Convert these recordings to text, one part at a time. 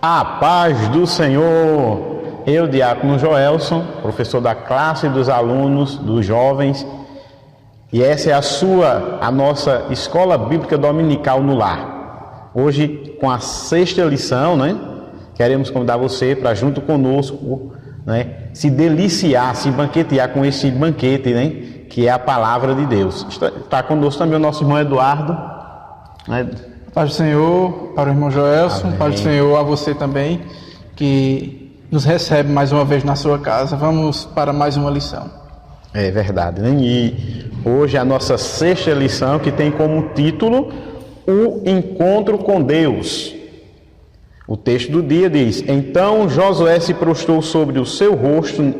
A paz do Senhor. Eu, diácono Joelson, professor da classe dos alunos, dos jovens, e essa é a nossa escola bíblica dominical no lar. Hoje, com a 6ª lição, queremos convidar você para, junto conosco, se deliciar, se banquetear com esse banquete, que é a palavra de Deus. Está conosco também o nosso irmão Eduardo. Paz do Senhor para o irmão Joelson, Amém. Paz do Senhor a você também, que nos recebe mais uma vez na sua casa. Vamos para mais uma lição. É verdade, E hoje é a nossa 6ª lição, que tem como título O Encontro com Deus. O texto do dia diz: Então Josué se prostrou sobre o seu rosto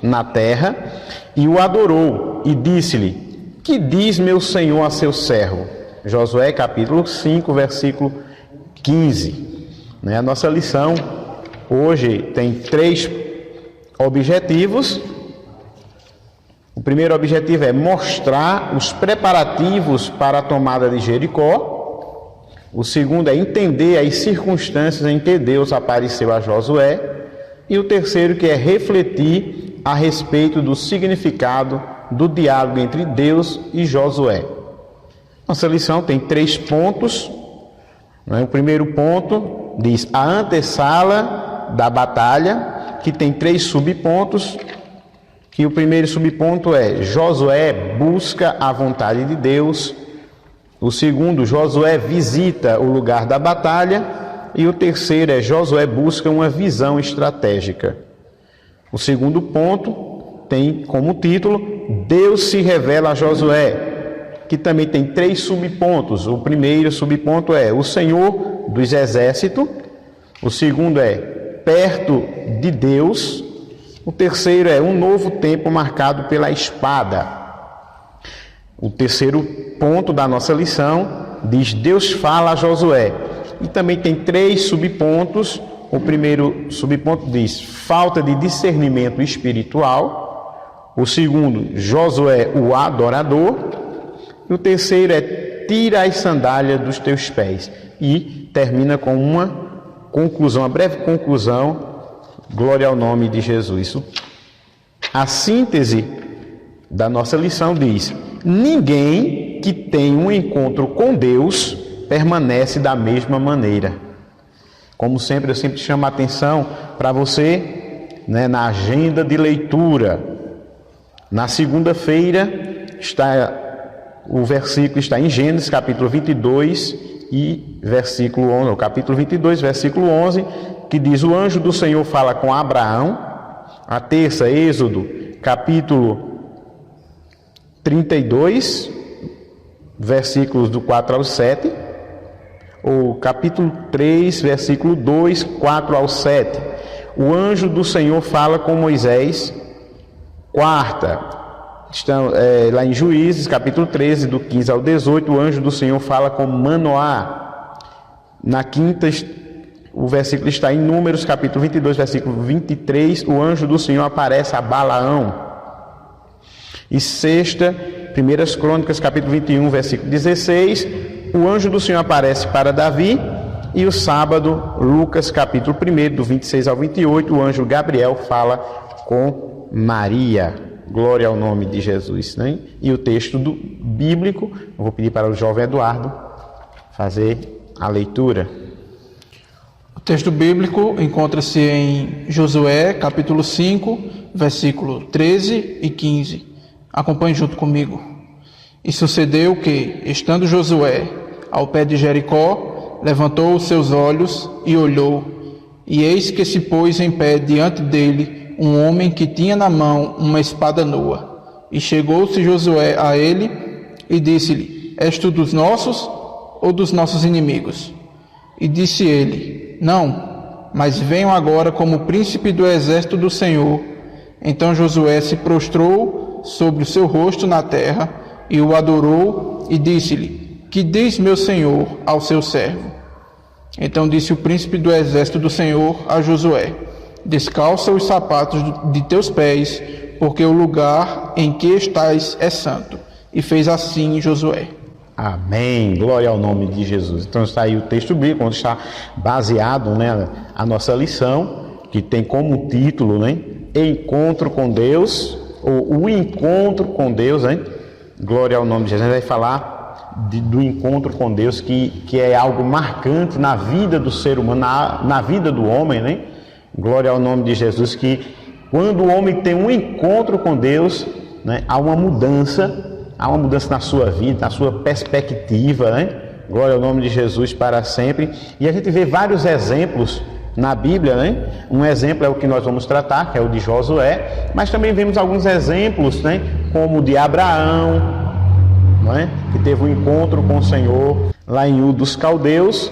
na terra e o adorou, e disse-lhe: Que diz meu senhor a seu servo? Josué capítulo 5, versículo 15. A nossa lição hoje tem 3 objetivos. O primeiro objetivo é mostrar os preparativos para a tomada de Jericó. O segundo é entender as circunstâncias em que Deus apareceu a Josué. E o terceiro, que é refletir a respeito do significado do diálogo entre Deus e Josué. Nossa lição tem 3 pontos. O primeiro ponto diz a antessala da batalha, que tem 3 subpontos. Que o primeiro subponto é Josué busca a vontade de Deus. O segundo, Josué visita o lugar da batalha. E o terceiro é Josué busca uma visão estratégica. O segundo ponto tem como título Deus se revela a Josué, que também tem 3 subpontos. O primeiro subponto é o Senhor dos Exércitos. O segundo é perto de Deus. O terceiro é um novo tempo marcado pela espada. O terceiro ponto da nossa lição diz Deus fala a Josué. E também tem 3 subpontos. O primeiro subponto diz falta de discernimento espiritual. O segundo, Josué o adorador. E o terceiro é tira as sandálias dos teus pés. E termina com uma conclusão, uma breve conclusão. Glória ao nome de Jesus. A síntese da nossa lição diz: ninguém que tem um encontro com Deus permanece da mesma maneira. Como sempre, eu sempre chamo a atenção para você, na agenda de leitura. Na segunda-feira, o versículo está em Gênesis, capítulo 22 e versículo 11. O capítulo 22, versículo 11, que diz: o anjo do Senhor fala com Abraão. A terça, Êxodo, capítulo 32, versículos do 4 ao 7. O capítulo 3, versículo 2, 4 ao 7. O anjo do Senhor fala com Moisés. Quarta, lá em Juízes, capítulo 13, do 15 ao 18, o anjo do Senhor fala com Manoá. Na quinta, o versículo está em Números, capítulo 22, versículo 23, o anjo do Senhor aparece a Balaão. E sexta, 1 Crônicas, capítulo 21, versículo 16, o anjo do Senhor aparece para Davi. E o sábado, Lucas, capítulo 1, do 26 ao 28, o anjo Gabriel fala com Maria. Glória ao nome de Jesus. E o texto bíblico, eu vou pedir para o jovem Eduardo fazer a leitura. O texto bíblico encontra-se em Josué, capítulo 5, versículo 13 e 15. Acompanhe junto comigo. E sucedeu que, estando Josué ao pé de Jericó, levantou os seus olhos e olhou, e eis que se pôs em pé diante dele um homem que tinha na mão uma espada nua. E chegou-se Josué a ele e disse-lhe: És tu dos nossos ou dos nossos inimigos? E disse ele: Não, mas venho agora como príncipe do exército do Senhor. Então Josué se prostrou sobre o seu rosto na terra e o adorou e disse-lhe: Que diz meu senhor ao seu servo? Então disse o príncipe do exército do Senhor a Josué: Descalça os sapatos de teus pés, porque o lugar em que estás é santo. E fez assim Josué. Amém. Glória ao nome de Jesus. Então está aí o texto bíblico, onde está baseado, né, a nossa lição, que tem como título, né, Encontro com Deus, ou o encontro com Deus, né? Glória ao nome de Jesus. A gente vai falar do encontro com Deus, que é algo marcante na vida do ser humano, na vida do homem, né? Glória ao nome de Jesus, que quando o homem tem um encontro com Deus, né, há uma mudança na sua vida, na sua perspectiva, né? Glória ao nome de Jesus para sempre. E a gente vê vários exemplos na Bíblia, né? Um exemplo é o que nós vamos tratar, que é o de Josué, mas também vemos alguns exemplos, né? Como o de Abraão, né? Que teve um encontro com o Senhor lá em Ur dos Caldeus,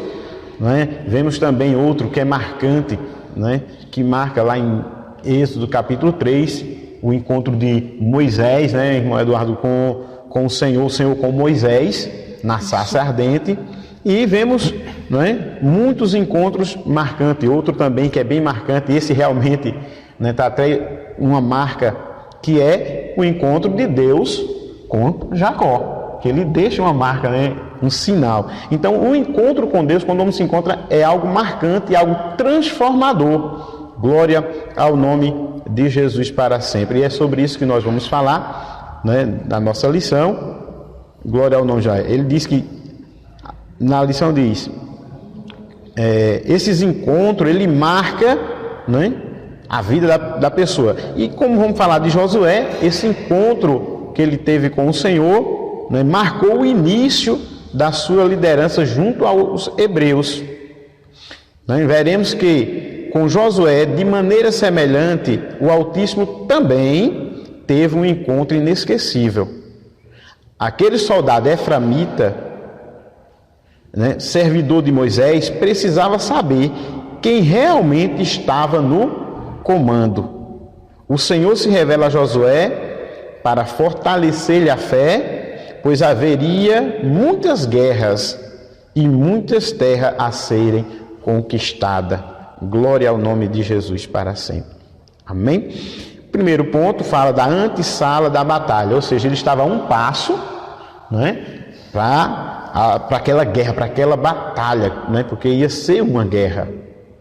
né? Vemos também outro que é marcante, né? Que marca lá em Êxodo capítulo 3, o encontro de Moisés, né, irmão Eduardo, com o Senhor com Moisés na sarça ardente. E vemos, né, muitos encontros marcantes. Outro também que é bem marcante, esse realmente, né, tá até uma marca, que é o encontro de Deus com Jacó, que ele deixa uma marca, né, um sinal. Então, o encontro com Deus, quando o homem se encontra, é algo marcante, algo transformador. Glória ao nome de Jesus para sempre. E é sobre isso que nós vamos falar, né, na nossa lição. Glória ao nome de Jesus. Ele diz que na lição diz, esses encontros, ele marca, né, a vida da pessoa. E como vamos falar de Josué, esse encontro que ele teve com o Senhor, né, marcou o início da sua liderança junto aos hebreus. Né, veremos que com Josué, de maneira semelhante, o Altíssimo também teve um encontro inesquecível. Aquele soldado efraimita, né, servidor de Moisés, precisava saber quem realmente estava no comando. O Senhor se revela a Josué para fortalecer-lhe a fé, pois haveria muitas guerras e muitas terras a serem conquistadas. Glória ao nome de Jesus para sempre. Amém? Primeiro ponto fala da antessala da batalha, ou seja, ele estava a um passo, né, para aquela guerra, para aquela batalha, né? Porque ia ser uma guerra.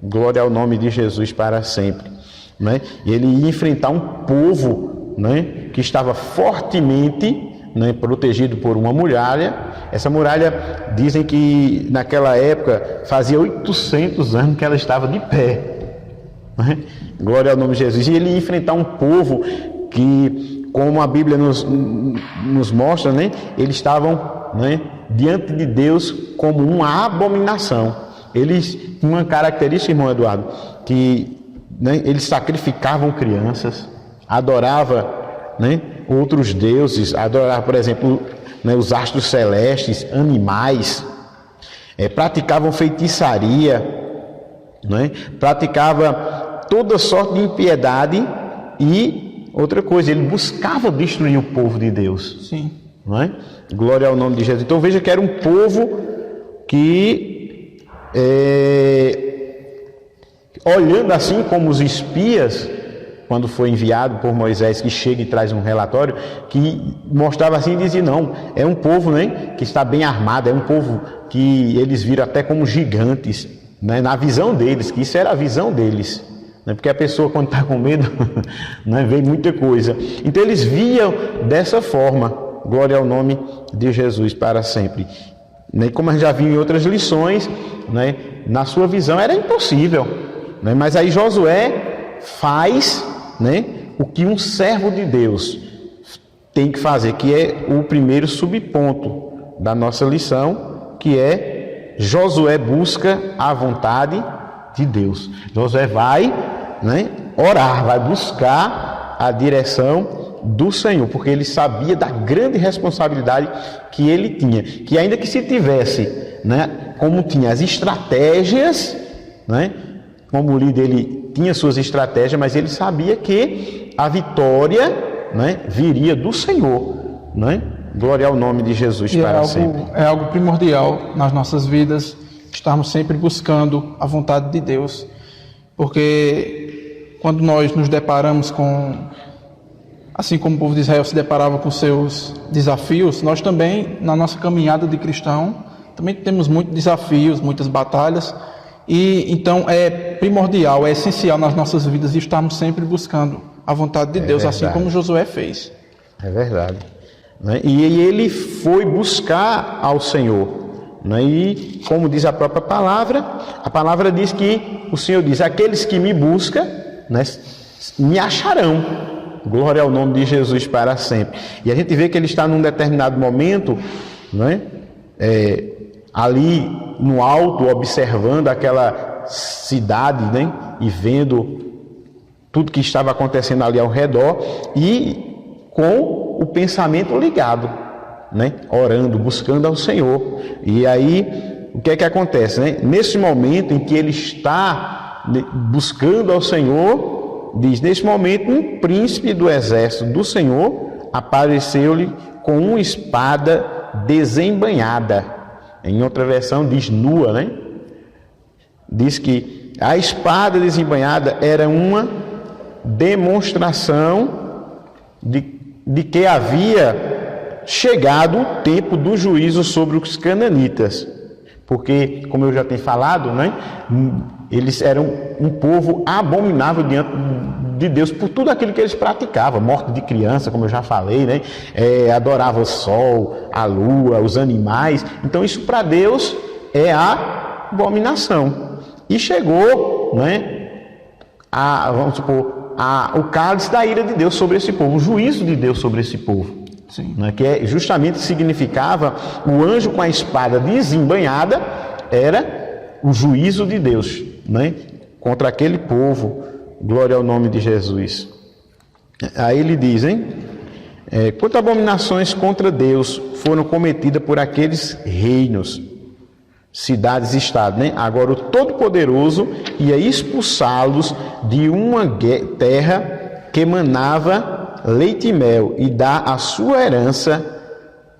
Glória ao nome de Jesus para sempre, né? E ele ia enfrentar um povo, né, que estava fortemente, né, protegido por uma muralha. Essa muralha, dizem que naquela época fazia 800 anos que ela estava de pé, né? Glória ao nome de Jesus. E ele ia enfrentar um povo que, como a Bíblia nos mostra, né, eles estavam, né, diante de Deus como uma abominação. Eles tinham uma característica, irmão Eduardo, que, né, eles sacrificavam crianças, adoravam, né, outros deuses, adoravam, por exemplo, né, os astros celestes, animais, praticavam feitiçaria, né, praticavam toda sorte de impiedade e outra coisa, ele buscava destruir o povo de Deus. Sim. Não é? Glória ao nome de Jesus. Então veja que era um povo que, olhando assim como os espias, quando foi enviado por Moisés, que chega e traz um relatório, que mostrava assim e dizia, não, é um povo, né, que está bem armado, é um povo que eles viram até como gigantes, né, na visão deles, que isso era a visão deles. Porque a pessoa, quando está com medo, né, vê muita coisa. Então eles viam dessa forma. Glória ao nome de Jesus para sempre. E como a gente já viu em outras lições, né, na sua visão era impossível, né, mas aí Josué faz, né, o que um servo de Deus tem que fazer, que é o primeiro subponto da nossa lição, que é Josué busca a vontade de Deus. Josué vai, né, orar, vai buscar a direção do Senhor, porque ele sabia da grande responsabilidade que ele tinha, que ainda que se tivesse, né, como tinha as estratégias, né, como líder ele tinha suas estratégias, mas ele sabia que a vitória, né, viria do Senhor, né? Glória ao nome de Jesus para sempre. É algo primordial nas nossas vidas, estarmos sempre buscando a vontade de Deus, porque quando nós nos deparamos com, assim como o povo de Israel se deparava com seus desafios, nós também, na nossa caminhada de cristão, também temos muitos desafios, muitas batalhas, e então é primordial, é essencial nas nossas vidas estarmos sempre buscando a vontade de Deus, verdade. assim como Josué fez. É verdade. Né? E ele foi buscar ao Senhor. Né? E como diz a própria palavra, a palavra diz que o Senhor diz: aqueles que me buscam, né, me acharão. Glória ao nome de Jesus para sempre. E a gente vê que ele está num determinado momento, né, ali no alto, observando aquela cidade, né, e vendo tudo que estava acontecendo ali ao redor, e com o pensamento ligado, né, orando, buscando ao Senhor. E aí, o que é que acontece, né? Nesse momento em que ele está buscando ao Senhor, diz: nesse momento um príncipe do exército do Senhor apareceu-lhe com uma espada desembainhada. Em outra versão diz nua, né? Diz que a espada desembainhada era uma demonstração de que havia chegado o tempo do juízo sobre os cananitas. Porque, como eu já tenho falado, né, eles eram um povo abominável diante de Deus por tudo aquilo que eles praticavam. Morte de criança, como eu já falei, né, adorava o sol, a lua, os animais. Então isso para Deus é a abominação. E chegou, né, vamos supor, o cálice da ira de Deus sobre esse povo, o juízo de Deus sobre esse povo. Sim. Né, que justamente significava o anjo com a espada desembainhada, era o juízo de Deus, né, contra aquele povo. Glória ao nome de Jesus. Aí ele diz, quantas abominações contra Deus foram cometidas por aqueles reinos, cidades e estados, né? Agora o Todo-Poderoso ia expulsá-los de uma terra que manava leite e mel, e dar a sua herança.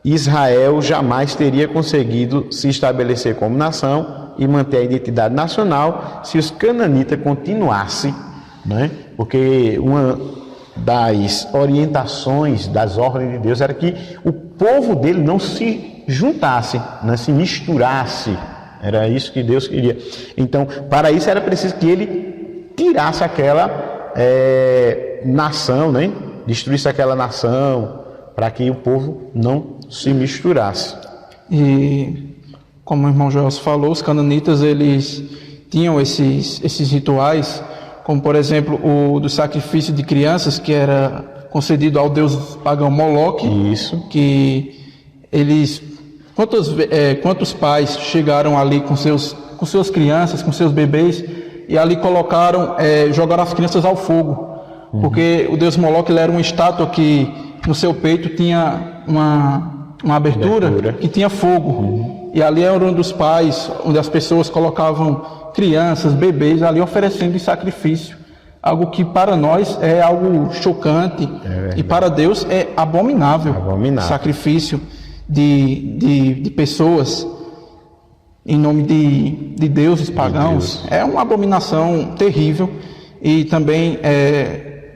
Israel jamais teria conseguido se estabelecer como nação e manter a identidade nacional se os cananitas continuassem, né? Porque uma das orientações das ordens de Deus era que o povo dele não se juntasse, não se misturasse. Era isso que Deus queria. Então, para isso era preciso que ele tirasse aquela nação, né? Destruísse aquela nação, para que o povo não se misturasse. E como o irmão Joel falou, os cananitas, eles tinham esses rituais, como por exemplo o do sacrifício de crianças, que era concedido ao deus pagão Moloque. Isso. Que eles, quantos pais chegaram ali com suas crianças, com seus bebês, e ali jogaram as crianças ao fogo. Porque o deus Moloque, ele era uma estátua que no seu peito tinha uma abertura que tinha fogo. E ali era um dos pais, onde as pessoas colocavam crianças, bebês ali oferecendo em sacrifício. Algo que para nós é algo chocante, e para Deus é abominável. Sacrifício de pessoas em nome de deuses pagãos. É uma abominação terrível. E também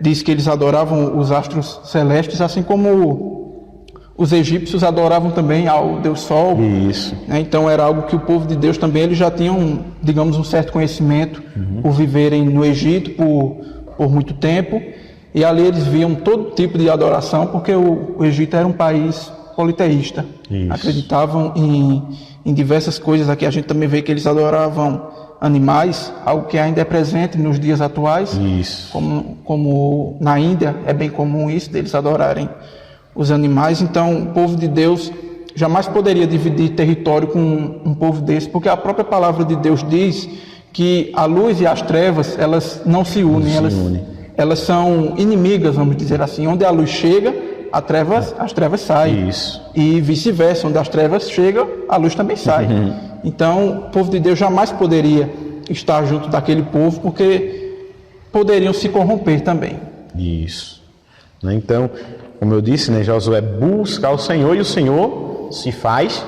diz que eles adoravam os astros celestes, assim como os egípcios adoravam também ao Deus Sol. Isso. Então era algo que o povo de Deus também, eles já tinham, digamos, um certo conhecimento por viverem no Egito por muito tempo. E ali eles viam todo tipo de adoração, porque o Egito era um país politeísta. Isso. Acreditavam em diversas coisas. Aqui a gente também vê que eles adoravam animais, algo que ainda é presente nos dias atuais. Isso. Como na Índia é bem comum isso, deles adorarem os animais. Então o povo de Deus jamais poderia dividir território com um povo desse, porque a própria palavra de Deus diz que a luz e as trevas, elas não se unem, elas são inimigas, vamos dizer assim. Onde a luz chega, as trevas saem. Isso. E vice-versa, onde as trevas chegam, a luz também sai. Então, o povo de Deus jamais poderia estar junto daquele povo, porque poderiam se corromper também. Isso. Então, como eu disse, né, Josué busca o Senhor e o Senhor se faz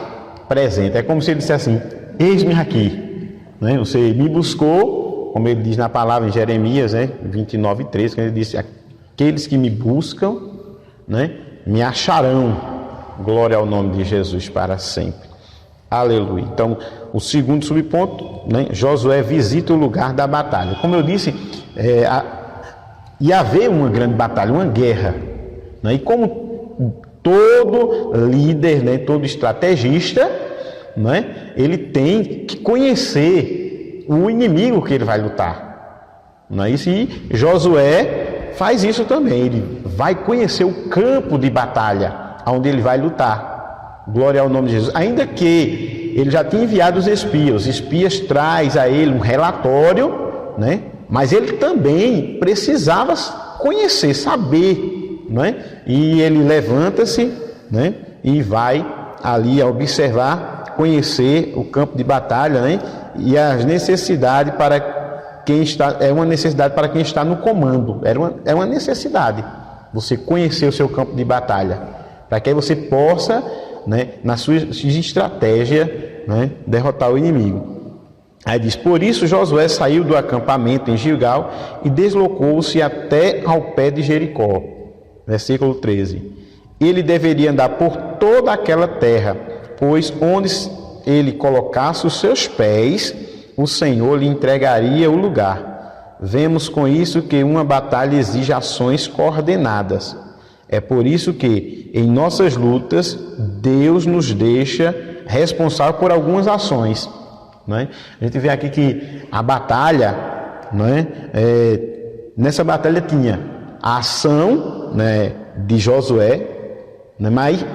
presente. É como se ele dissesse assim: eis-me aqui. Né? Você me buscou, como ele diz na palavra em Jeremias, né, 29:3, quando ele disse: aqueles que me buscam, né, me acharão. Glória ao nome de Jesus para sempre. Aleluia. Então, o segundo subponto, né? Josué visita o lugar da batalha. Como eu disse, ia haver uma grande batalha, uma guerra, né? E como todo líder, né? Todo estrategista, né? Ele tem que conhecer o inimigo que ele vai lutar, não é isso? E Josué faz isso também. Ele vai conhecer o campo de batalha onde ele vai lutar. Glória ao nome de Jesus. Ainda que ele já tinha enviado os espias traz a ele um relatório, né? Mas ele também precisava conhecer, saber, né? E ele levanta-se, né? E vai ali a observar, conhecer o campo de batalha, né? E as necessidades para quem está, é uma necessidade para quem está no comando. É uma necessidade você conhecer o seu campo de batalha, para que você possa, né, na sua estratégia, né, derrotar o inimigo. Aí diz: por isso Josué saiu do acampamento em Gilgal e deslocou-se até ao pé de Jericó. Versículo 13. Ele deveria andar por toda aquela terra, pois onde ele colocasse os seus pés, o Senhor lhe entregaria o lugar. Vemos com isso que uma batalha exige ações coordenadas. É por isso que, em nossas lutas, Deus nos deixa responsável por algumas ações, né? A gente vê aqui que a batalha, né, nessa batalha tinha a ação, né, de Josué, né,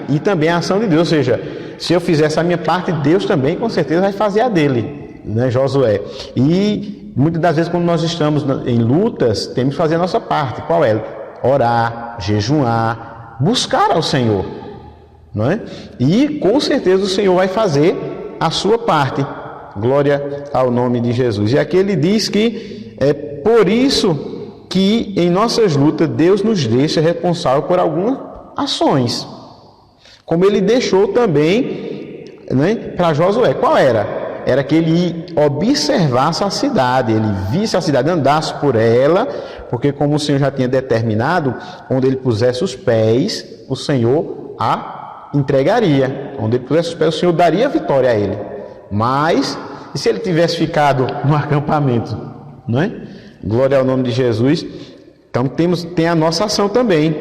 e também a ação de Deus. Ou seja, se eu fizesse a minha parte, Deus também com certeza vai fazer a dele, né, Josué. E muitas das vezes, quando nós estamos em lutas, temos que fazer a nossa parte. Qual é? Orar, jejuar, buscar ao Senhor, não é? E com certeza o Senhor vai fazer a sua parte. Glória ao nome de Jesus. E aqui ele diz que é por isso que em nossas lutas Deus nos deixa responsável por algumas ações, como ele deixou também, né, para Josué. Qual era? Era que ele observasse a cidade, ele visse a cidade, andasse por ela, porque como o Senhor já tinha determinado, onde ele pusesse os pés, o Senhor a entregaria. Onde ele pusesse os pés, o Senhor daria a vitória a ele. Mas, e se ele tivesse ficado no acampamento, não é? Glória ao nome de Jesus. Então tem a nossa ação também.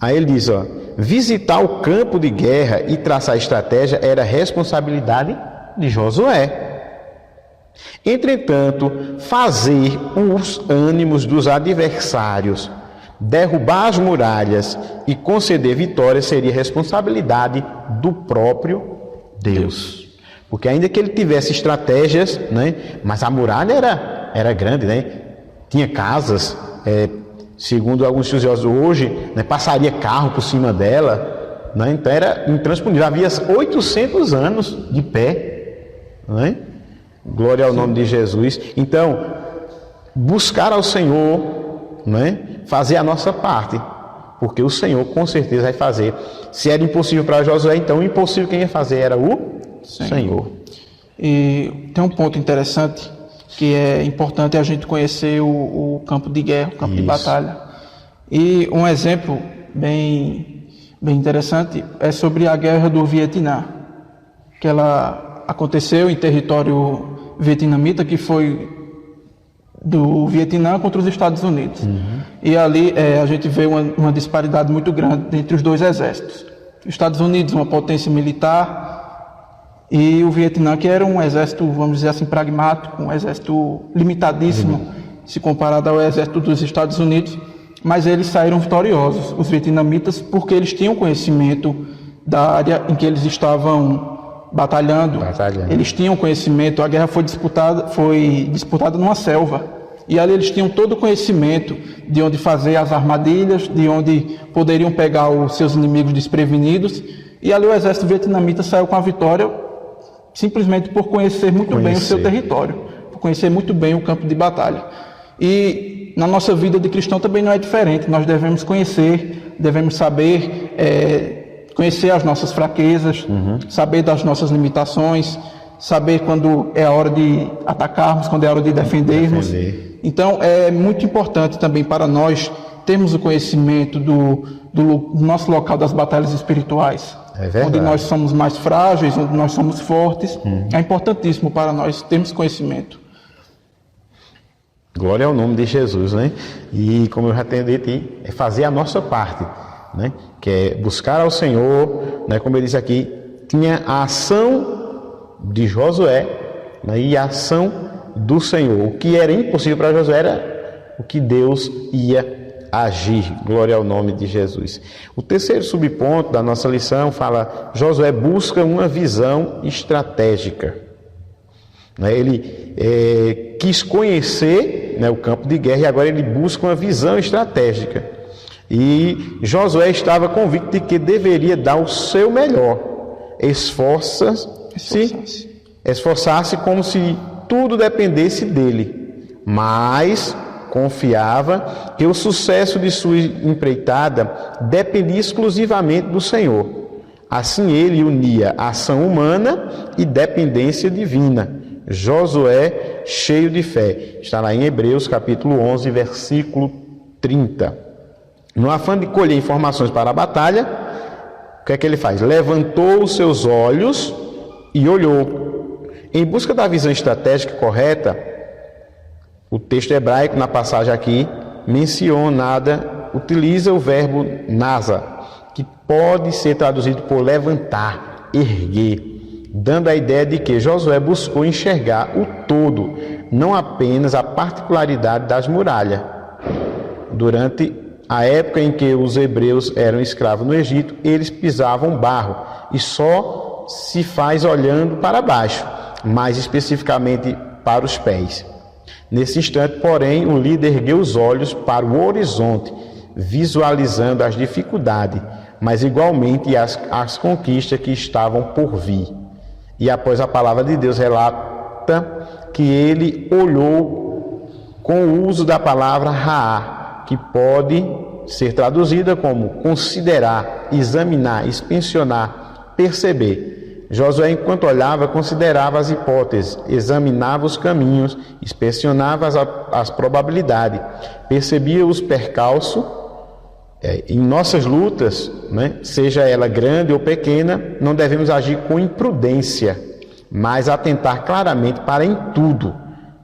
Aí ele diz, ó, visitar o campo de guerra e traçar estratégia era responsabilidade de Josué. Entretanto, fazer os ânimos dos adversários, derrubar as muralhas e conceder vitória seria responsabilidade do próprio Deus. Porque ainda que ele tivesse estratégias, né, mas a muralha era grande, né? Tinha casas, segundo alguns estudiosos hoje, né, passaria carro por cima dela, né? Então era intransponível. Havia 800 anos de pé. Né? Glória ao nome de Jesus. Então, buscar ao Senhor, né? Fazer a nossa parte, porque o Senhor com certeza vai fazer. Se era impossível para Josué, então o impossível quem ia fazer era o Senhor. E tem um ponto interessante, que é importante a gente conhecer o campo de guerra, o campo de batalha. E um exemplo bem interessante é sobre a guerra do Vietnã, que ela aconteceu em território vietnamita, que foi do Vietnã contra os Estados Unidos. E ali a gente vê uma disparidade muito grande entre os dois exércitos. Os Estados Unidos, uma potência militar, e o Vietnã, que era um exército, vamos dizer assim, pragmático, um exército limitadíssimo, se comparado ao exército dos Estados Unidos, mas eles saíram vitoriosos, os vietnamitas, porque eles tinham conhecimento da área em que eles estavam batalhando. Eles tinham conhecimento. A guerra foi disputada numa selva, e ali eles tinham todo o conhecimento de onde fazer as armadilhas, de onde poderiam pegar os seus inimigos desprevenidos, e ali o exército vietnamita saiu com a vitória simplesmente por conhecer muito bem o seu território, por conhecer muito bem o campo de batalha. E na nossa vida de cristão também não é diferente. Nós devemos conhecer, devemos saber conhecer as nossas fraquezas, saber das nossas limitações, saber quando é a hora de atacarmos, quando é a hora de defendermos. Então, é muito importante também para nós temos o conhecimento do nosso local das batalhas espirituais. É verdade. Onde nós somos mais frágeis, onde nós somos fortes. É importantíssimo para nós termos conhecimento. Glória ao nome de Jesus, né? E como eu já tenho dito, é fazer a nossa parte, né? Que é buscar ao Senhor, né? Como ele disse aqui, tinha a ação de Josué, né? E a ação do Senhor. O que era impossível para Josué era o que Deus ia agir. Glória ao nome de Jesus. O terceiro subponto da nossa lição fala: Josué busca uma visão estratégica. Ele quis conhecer, né, o campo de guerra, e agora ele busca uma visão estratégica. E Josué estava convicto de que deveria dar o seu melhor, esforçar-se como se tudo dependesse dele, mas confiava que o sucesso de sua empreitada dependia exclusivamente do Senhor. Assim ele unia ação humana e dependência divina. Josué, cheio de fé. Está lá em Hebreus, capítulo 11, versículo 30. No afã de colher informações para a batalha, o que é que ele faz? Levantou os seus olhos e olhou. Em busca da visão estratégica correta, o texto hebraico, na passagem aqui, utiliza o verbo nasa, que pode ser traduzido por levantar, erguer, dando a ideia de que Josué buscou enxergar o todo, não apenas a particularidade das muralhas. Durante a época em que os hebreus eram escravos no Egito, eles pisavam barro, e só se faz olhando para baixo, mais especificamente para os pés. Nesse instante, porém, o líder ergueu os olhos para o horizonte, visualizando as dificuldades, mas igualmente as conquistas que estavam por vir. E após a palavra de Deus relata que ele olhou com o uso da palavra raá, que pode ser traduzida como considerar, examinar, inspecionar, perceber. Josué, enquanto olhava, considerava as hipóteses, examinava os caminhos, inspecionava as probabilidades, percebia os percalços. Em nossas lutas, né, seja ela grande ou pequena, não devemos agir com imprudência, mas atentar claramente para em tudo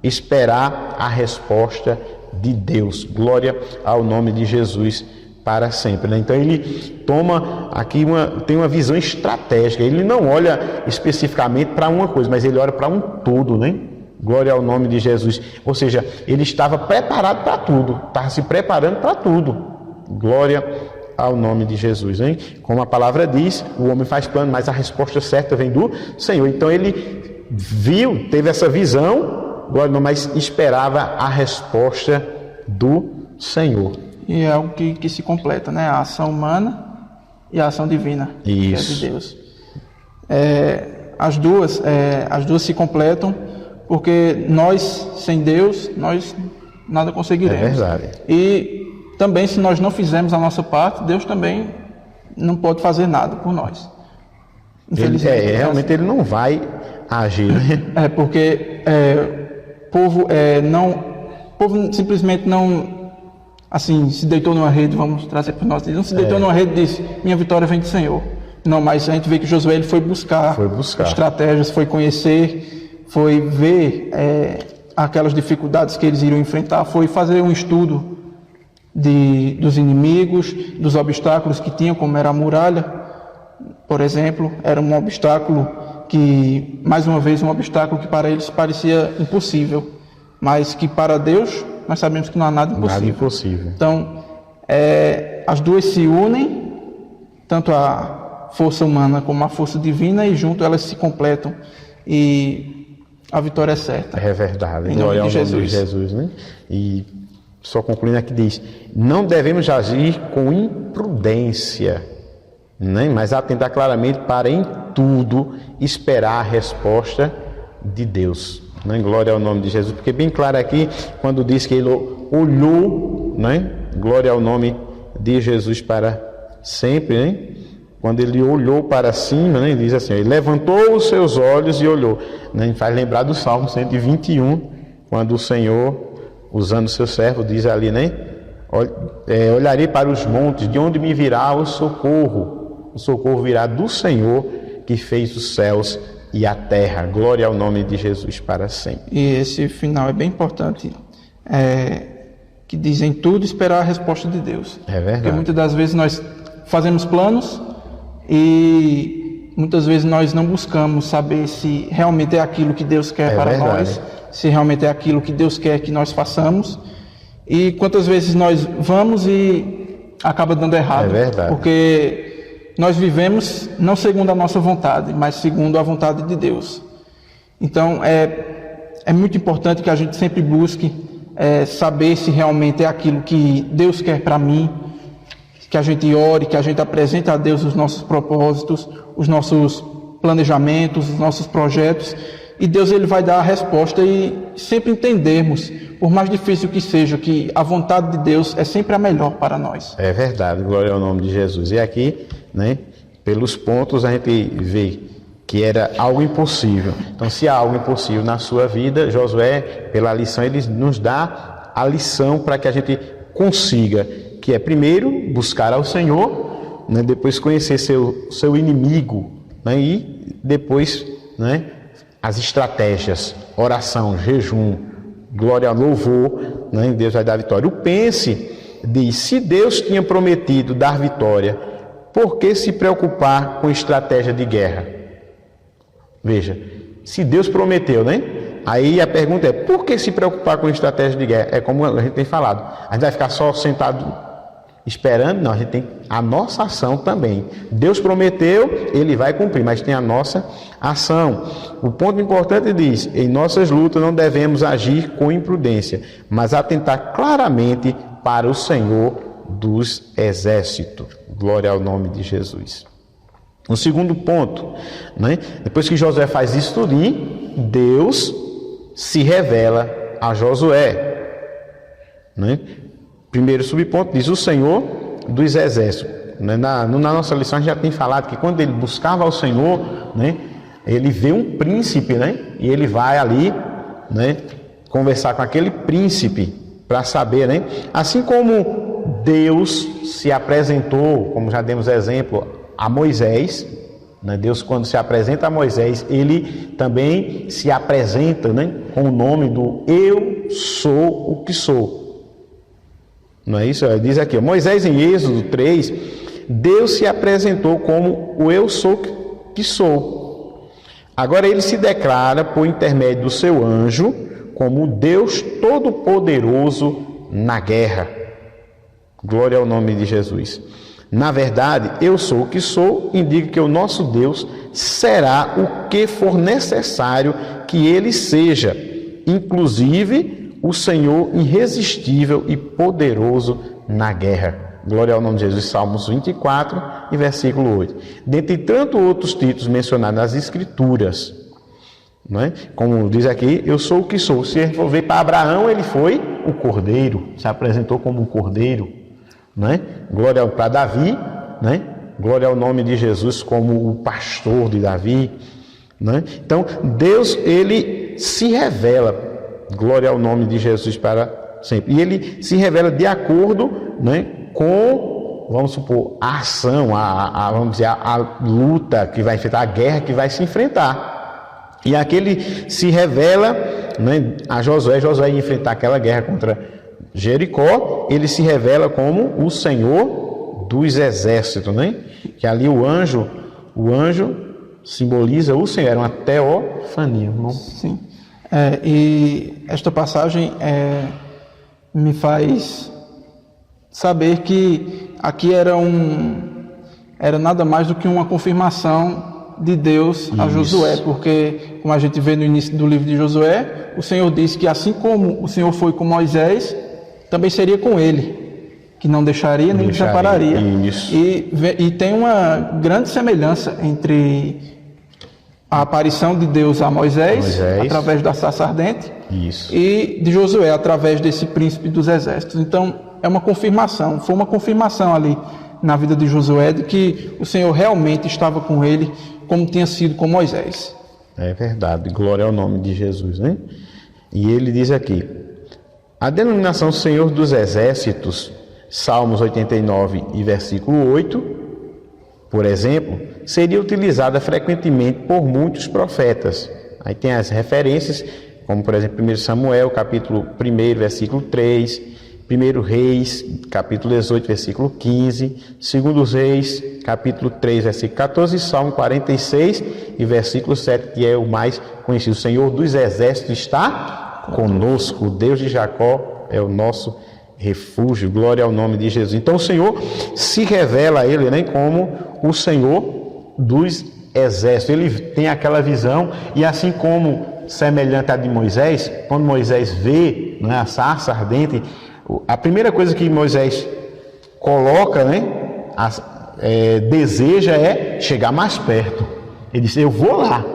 esperar a resposta de Deus. Glória ao nome de Jesus para sempre, né? Então ele toma aqui tem uma visão estratégica. Ele não olha especificamente para uma coisa, mas ele olha para um todo, né? Glória ao nome de Jesus. Ou seja, ele estava preparado para tudo, estava se preparando para tudo. Glória ao nome de Jesus, hein? Como a palavra diz, o homem faz plano, mas a resposta certa vem do Senhor. Então ele viu, teve essa visão, mas esperava a resposta do Senhor. E é algo que se completa, né? A ação humana e a ação divina, isso, que é de Deus. As duas se completam, porque nós, sem Deus, nós nada conseguiremos. É verdade. E também, se nós não fizermos a nossa parte, Deus também não pode fazer nada por nós. Infelizmente, realmente ele não vai agir. Porque o povo simplesmente não, assim, se deitou numa rede, vamos trazer para nós, não se deitou numa rede e disse: minha vitória vem do Senhor. Não, mas a gente vê que Josué ele foi buscar estratégias, foi conhecer, foi ver aquelas dificuldades que eles iriam enfrentar, foi fazer um estudo dos inimigos, dos obstáculos que tinham, como era a muralha, por exemplo. Era um obstáculo que, mais uma vez, um obstáculo que para eles parecia impossível, mas que para Deus nós sabemos que não há nada impossível. Nada impossível. Então, as duas se unem, tanto a força humana como a força divina, e junto elas se completam e a vitória é certa. É verdade. Em nome de Jesus. De Jesus, né? E só concluindo aqui diz: não devemos agir com imprudência, né? Mas atentar claramente para em tudo esperar a resposta de Deus, né? Glória ao nome de Jesus, porque bem claro aqui, quando diz que ele olhou, né? Glória ao nome de Jesus para sempre, né? Quando ele olhou para cima, né? Ele diz assim: ele levantou os seus olhos e olhou, né? Faz lembrar do Salmo 121, quando o Senhor, usando o seu servo, diz ali, né? Olharei para os montes, de onde me virá o socorro? O socorro virá do Senhor, que fez os céus e a terra. Glória ao nome de Jesus para sempre. E esse final é bem importante, que dizem tudo esperar a resposta de Deus. É verdade. Porque muitas das vezes nós fazemos planos e muitas vezes nós não buscamos saber se realmente é aquilo que Deus quer para verdade. nós, se realmente é aquilo que Deus quer que nós façamos. E quantas vezes nós vamos e acaba dando errado. É verdade. Porque nós vivemos não segundo a nossa vontade, mas segundo a vontade de Deus. Então é muito importante que a gente sempre busque saber se realmente é aquilo que Deus quer para mim, que a gente ore, que a gente apresente a Deus os nossos propósitos, os nossos planejamentos, os nossos projetos, e Deus ele vai dar a resposta, e sempre entendermos, por mais difícil que seja, que a vontade de Deus é sempre a melhor para nós. É verdade, glória ao nome de Jesus. E aqui, né, pelos pontos a gente vê que era algo impossível. Então, se há algo impossível na sua vida, Josué, pela lição, ele nos dá a lição para que a gente consiga, que é primeiro buscar ao Senhor, né, depois conhecer seu inimigo, né, e depois, né, as estratégias, oração, jejum, glória ao louvor, né, Deus vai dar vitória. O Pense diz: se Deus tinha prometido dar vitória, por que se preocupar com estratégia de guerra? Veja, se Deus prometeu, né? Aí a pergunta é: por que se preocupar com estratégia de guerra? É como a gente tem falado, a gente vai ficar só sentado esperando? Não, a gente tem a nossa ação também. Deus prometeu, Ele vai cumprir, mas tem a nossa ação. O ponto importante diz: em nossas lutas não devemos agir com imprudência, mas atentar claramente para o Senhor dos exércitos. Glória ao nome de Jesus. O segundo ponto, né? Depois que Josué faz isso tudo, Deus se revela a Josué, né? Primeiro subponto diz: o Senhor dos exércitos. Na nossa lição a gente já tem falado que quando ele buscava ao Senhor, né, ele vê um príncipe, né, e ele vai ali, né, conversar com aquele príncipe para saber, né, assim como Deus se apresentou, como já demos exemplo, a Moisés, né, Deus quando se apresenta a Moisés, ele também se apresenta, né, com o nome do Eu sou o que sou. Não é isso? Diz aqui, Moisés em Êxodo 3, Deus se apresentou como o Eu sou que sou. Agora ele se declara por intermédio do seu anjo como Deus Todo-Poderoso na guerra. Glória ao nome de Jesus. Na verdade, eu sou o que sou indica que o nosso Deus será o que for necessário que ele seja, inclusive o Senhor irresistível e poderoso na guerra. Glória ao nome de Jesus. Salmos 24 e versículo 8. Dentre tantos outros títulos mencionados nas Escrituras, não é? Como diz aqui, eu sou o que sou. Se a gente for ver para Abraão, ele foi o cordeiro, se apresentou como um cordeiro, não é? Glória para Davi, não é? Glória ao nome de Jesus como o pastor de Davi, não é? Então, Deus, ele se revela. Glória ao nome de Jesus para sempre. E ele se revela de acordo, né, com, vamos supor, a ação, vamos dizer, a luta que vai enfrentar, a guerra que vai se enfrentar. E aqui ele se revela, né, a Josué ia enfrentar aquela guerra contra Jericó, ele se revela como o Senhor dos exércitos, né? Que ali o anjo simboliza o Senhor, era uma teofania, irmão. Sim. E esta passagem me faz saber que aqui era nada mais do que uma confirmação de Deus a Josué, porque, como a gente vê no início do livro de Josué, o Senhor disse que assim como o Senhor foi com Moisés, também seria com ele, que não deixaria nem desampararia. E tem uma grande semelhança entre a aparição de Deus a Moisés através da sarça ardente, e de Josué através desse príncipe dos exércitos. Então é uma confirmação, foi uma confirmação ali na vida de Josué de que o Senhor realmente estava com ele, como tinha sido com Moisés. É verdade, glória ao nome de Jesus, né? E ele diz aqui: a denominação Senhor dos Exércitos Salmos 89 e versículo 8, por exemplo, seria utilizada frequentemente por muitos profetas. Aí tem as referências, como por exemplo 1 Samuel, capítulo 1, versículo 3, 1 Reis, capítulo 18, versículo 15, 2 Reis, capítulo 3, versículo 14, Salmo 46 e versículo 7, que é o mais conhecido. O Senhor dos Exércitos está conosco, o Deus de Jacó é o nosso refúgio, glória ao nome de Jesus. Então o Senhor se revela a ele, né, como o Senhor dos Exércitos. Ele tem aquela visão, e assim como semelhante à de Moisés, quando Moisés vê, né, a sarça ardente, a primeira coisa que Moisés coloca, né, deseja é chegar mais perto. Ele diz, eu vou lá.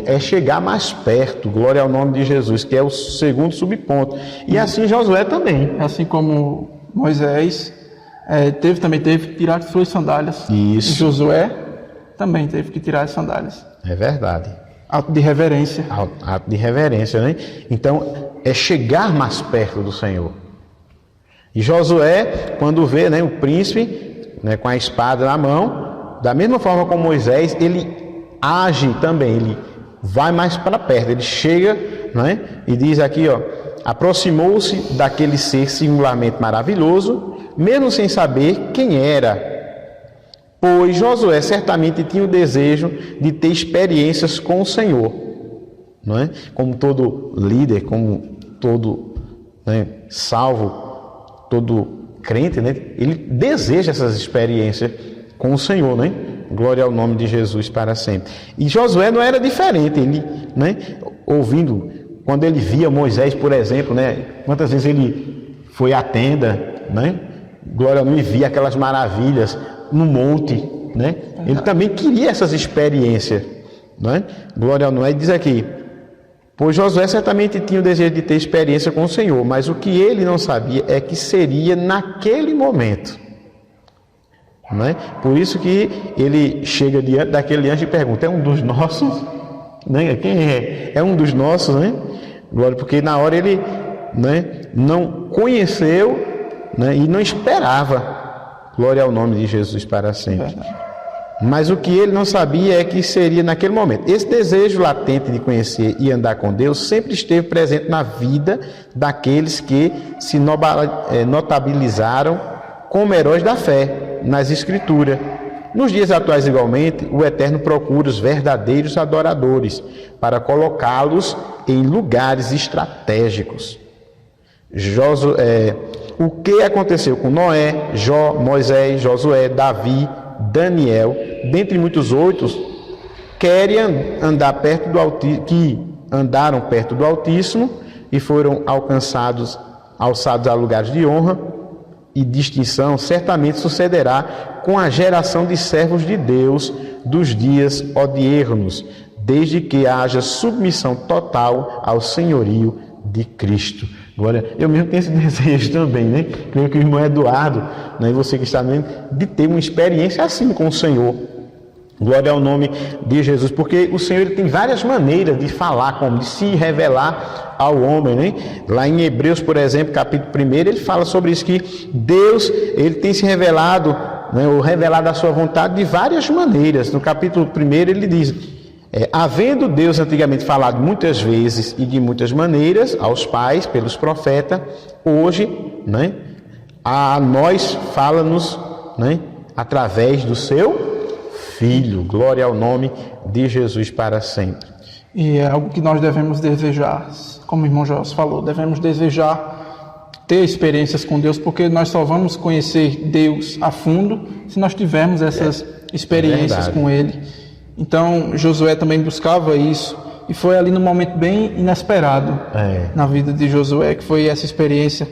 É chegar mais perto, glória ao nome de Jesus, que é o segundo subponto. E assim Josué também. Assim como Moisés também teve que tirar suas sandálias. Isso. E Josué também teve que tirar as sandálias. É verdade. Ato de reverência. Ato de reverência, né? Então, é chegar mais perto do Senhor. E Josué, quando vê, né, o príncipe, né, com a espada na mão, da mesma forma como Moisés, ele age também, ele vai mais para perto, ele chega, né, e diz aqui, ó, aproximou-se daquele ser singularmente maravilhoso, mesmo sem saber quem era, pois Josué certamente tinha o desejo de ter experiências com o Senhor, não é? Como todo líder, como todo, né, salvo, todo crente, né, ele deseja essas experiências com o Senhor, né? Glória ao nome de Jesus para sempre. E Josué não era diferente, ele, né, ouvindo, quando ele via Moisés, por exemplo, né, quantas vezes ele foi à tenda, né? Glória ao nome, e via aquelas maravilhas no monte, né? Ele também queria essas experiências, né? Glória ao nome. Ele diz aqui, pois Josué certamente tinha o desejo de ter experiência com o Senhor, mas o que ele não sabia é que seria naquele momento. Não é? Por isso que ele chega diante daquele anjo e pergunta, é um dos nossos? Né? Quem é? É um dos nossos, né? Glória, porque na hora ele, né, não conheceu, né, e não esperava. Glória ao nome de Jesus para sempre. Mas o que ele não sabia é que seria naquele momento. Esse desejo latente de conhecer e andar com Deus sempre esteve presente na vida daqueles que se notabilizaram como heróis da fé nas Escrituras. Nos dias atuais, igualmente, o Eterno procura os verdadeiros adoradores para colocá-los em lugares estratégicos. O que aconteceu com Noé, Jó, Moisés, Josué, Davi, Daniel, dentre muitos outros, que andaram perto do Altíssimo e foram alçados a lugares de honra e distinção, certamente sucederá com a geração de servos de Deus dos dias odiernos, desde que haja submissão total ao senhorio de Cristo. Agora, eu mesmo tenho esse desejo também, né? Creio que o irmão Eduardo, né, e você que está vendo, de ter uma experiência assim com o Senhor. Glória ao nome de Jesus, porque o Senhor, ele tem várias maneiras de falar, como de se revelar ao homem, né? Lá em Hebreus, por exemplo, capítulo 1, ele fala sobre isso, que Deus, ele tem se revelado, né, ou revelado a sua vontade de várias maneiras. No capítulo 1 ele diz, havendo Deus antigamente falado muitas vezes e de muitas maneiras aos pais, pelos profetas, hoje, né, a nós fala-nos, né, através do seu Filho. Glória ao nome de Jesus para sempre. E é algo que nós devemos desejar, como o irmão Joás falou, devemos desejar ter experiências com Deus, porque nós só vamos conhecer Deus a fundo se nós tivermos essas experiências com Ele. Então, Josué também buscava isso, e foi ali num momento bem inesperado na vida de Josué, que foi essa experiência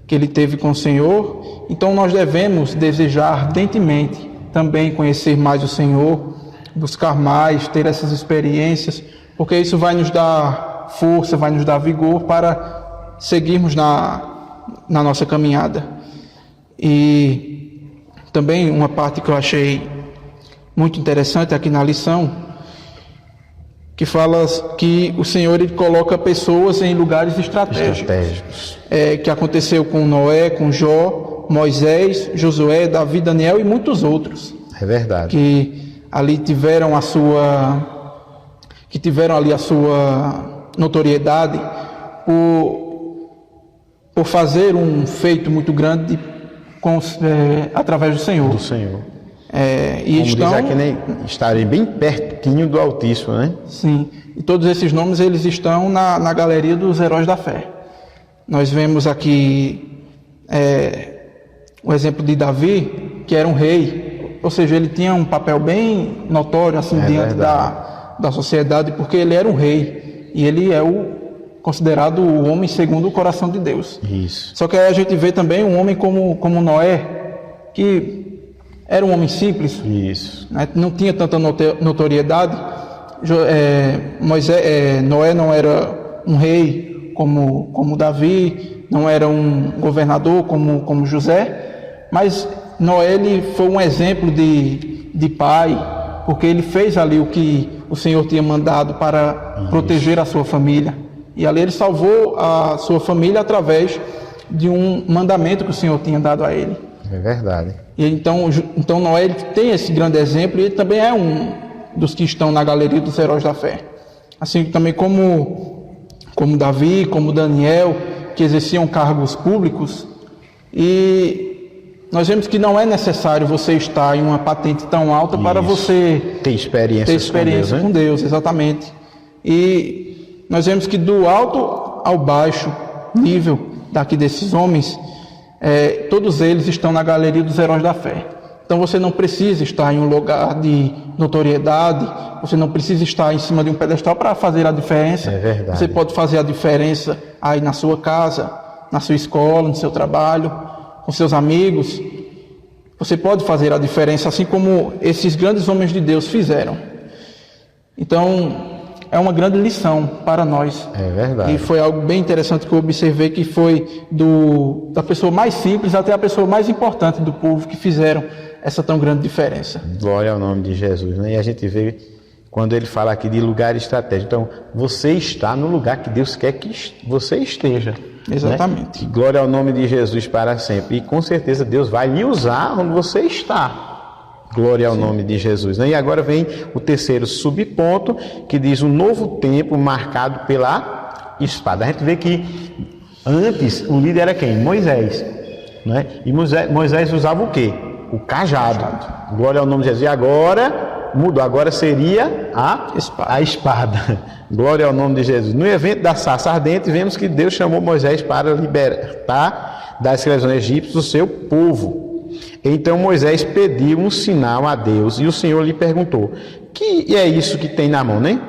que ele teve com o Senhor. Então, nós devemos desejar ardentemente também conhecer mais o Senhor, buscar mais, ter essas experiências, porque isso vai nos dar força, vai nos dar vigor para seguirmos na nossa caminhada. E também uma parte que eu achei muito interessante aqui na lição, que fala que o Senhor, ele coloca pessoas em lugares estratégicos. Que aconteceu com Noé, com Jó, Moisés, Josué, Davi, Daniel e muitos outros. É verdade. Que ali tiveram a sua notoriedade por fazer um feito muito grande através do Senhor. Do Senhor. E Como estão, diz aqui, né? Estarem bem pertinho do Altíssimo, né? sim, e todos esses nomes eles estão na galeria dos heróis da fé. Nós vemos aqui o exemplo de Davi, que era um rei, ou seja, ele tinha um papel bem notório assim diante da sociedade, porque ele era um rei e ele é considerado o homem segundo o coração de Deus. Isso. Só que aí a gente vê também um homem como Noé, que era um homem simples, Isso. né? Não tinha tanta notoriedade. Noé não era um rei como Davi, não era um governador como José, mas Noé ele foi um exemplo de pai, porque ele fez ali o que o Senhor tinha mandado para proteger a sua família. E ali ele salvou a sua família através de um mandamento que o Senhor tinha dado a ele. É verdade. E então Noé ele tem esse grande exemplo e ele também é um dos que estão na galeria dos heróis da fé. Assim também como Davi, como Daniel, que exerciam cargos públicos. E nós vemos que não é necessário você estar em uma patente tão alta para você ter experiência com Deus, exatamente. E nós vemos que do alto ao baixo nível daqui desses homens, todos eles estão na galeria dos heróis da fé. Então você não precisa estar em um lugar de notoriedade, você não precisa estar em cima de um pedestal para fazer a diferença. É verdade. Você pode fazer a diferença aí na sua casa, na sua escola, no seu trabalho, com seus amigos. Você pode fazer a diferença assim como esses grandes homens de Deus fizeram. Então, é uma grande lição para nós. É verdade. E foi algo bem interessante que eu observei, que foi da pessoa mais simples até a pessoa mais importante do povo que fizeram essa tão grande diferença. Glória ao nome de Jesus, né? E a gente vê quando ele fala aqui de lugar estratégico. Então, você está no lugar que Deus quer que você esteja. Exatamente. Né? Glória ao nome de Jesus para sempre. E com certeza Deus vai lhe usar onde você está. Glória ao nome de Jesus. Né? E agora vem o terceiro subponto, que diz um novo tempo marcado pela espada. A gente vê que antes o líder era quem? Moisés. Né? E Moisés usava o quê? O cajado. Glória ao nome de Jesus. E agora mudou, agora seria a espada. Glória ao nome de Jesus. No evento da sarça ardente, vemos que Deus chamou Moisés para libertar das escravidão egípcia o seu povo. Então Moisés pediu um sinal a Deus e o Senhor lhe perguntou: que é isso que tem na mão, né?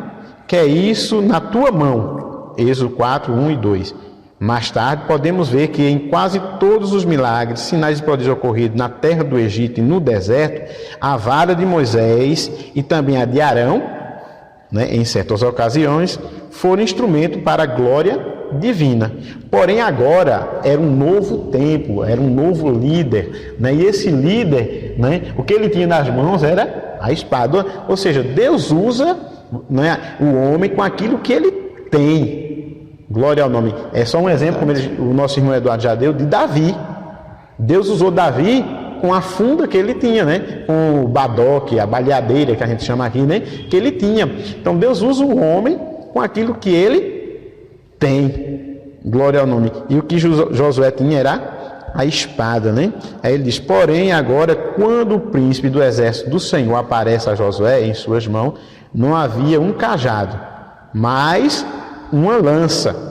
Que é isso na tua mão? Êxodo 4, 1 e 2. Mais tarde podemos ver que em quase todos os milagres, sinais e prodígios ocorridos na terra do Egito e no deserto, a vara de Moisés e também a de Arão, né, em certas ocasiões, foram instrumento para a glória divina. Porém agora era um novo tempo, era um novo líder, né? E esse líder, né, o que ele tinha nas mãos era a espada. Ou seja, Deus usa, né, o homem com aquilo que ele tem. Glória ao nome. É só um exemplo, como o nosso irmão Eduardo já deu, de Davi. Deus usou Davi com a funda que ele tinha, né? Com o badoque, a baleadeira que a gente chama aqui, né? Que ele tinha. Então Deus usa o homem com aquilo que ele tem. Glória ao nome. E o que Josué tinha era a espada, né? Aí ele diz: porém agora, quando o príncipe do exército do Senhor aparece a Josué em suas mãos, não havia um cajado, mas uma lança.